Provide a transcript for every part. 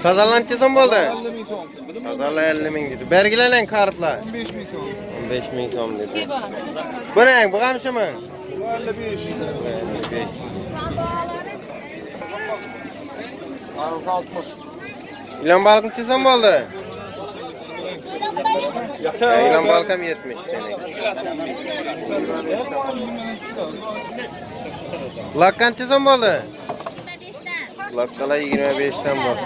Sazalancha so'm bo'ldi. Sazalar 50 ming dedi. Belgilaning qariblar. 15 ming so'm. 15 ming so'm dedi. Bu ne? Bu qamchimi? 55. 55. Ağzı 60. İlan balıkçı so'm bo'ldi. İlan balıkam 70 demek. Lakkancha so'm bo'ldi. Lakkalar 25 dan bor.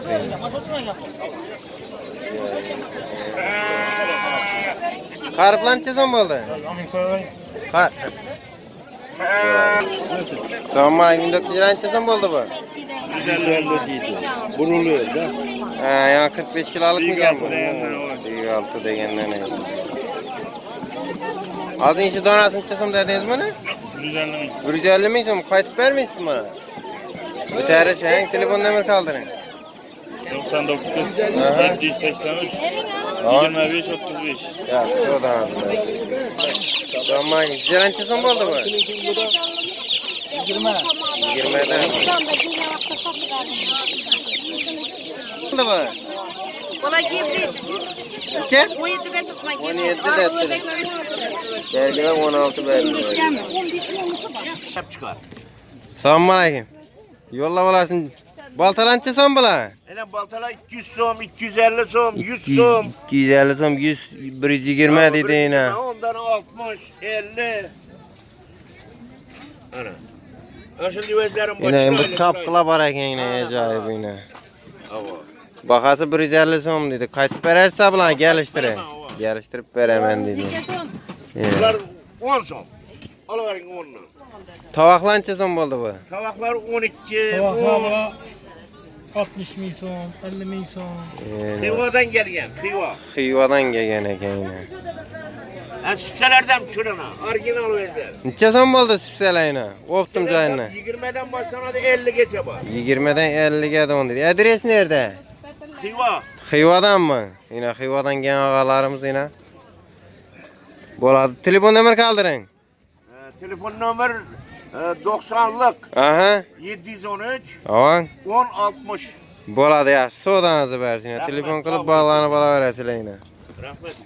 Qariblancha so'm bo'ldi. So'mma endi qancha so'm bo'ldi bu? 150 deydi. Buruluyor da. Ha, ya 45 kilolik mı bu? 26 degenden. Azın işi donasını çizim dediniz mi ne? 150 ming. 150 ming so'm qaytib bermaysiz bana. Bir tane şeyin telefon numarası kaldırın. 99 Aha. 483 Tamam. 25 35. Ya so'dan. So'mma zirancha so'm bo'ldi bu? 20. 20'den. Oldu bu? Kolay gibrit. Neçe? 17 ben tutma gibrit. 17 de. Belgiden 16 belli. Çıkar. Selamun aleyküm. Yolla olasın. Baltalancha so'm bular? Ene baltalar 200 so'm, 250 so'm, 100 so'm. 250 so'm, 100, 120 dedi yine. Ondan 60, 50. Ana. Aşın özlerim Yine bu çapkıla var ekan yine acayip yine. Bakası 150 so'm dedi. Qaytib bererse bulan geliştirin. Geliştirip veremem dedi. Bunlar 10 so'm. Alıverin 10'nu. Tavaklancha so'm bo'ldi bu? Tavaklar 12, 10. Tavaklar 60 ming so'm, 50 ming so'm. Xivadan gelgen, Xiva. Xivadan kelgan ekan yine. Sipselerden çürüne, orijinal özler. Necha so'm bo'ldi sipsalayni? O'pdim joyini. 20'den başlanadı 50 geçe var. 20'den 50'ga don dedi. Adres nerede? Xiva. Xivadan mı? Yine Xivadan gelen ağalarımız yine. Bo'ladi. Telefon nomer kaldırın. Telefon numara 90'lık Aha. 713 Avan. 1060. Bo'ladi ya. So'danızı versin. Telefon qilib bog'lanib olaverasizlar yine. Rahmet.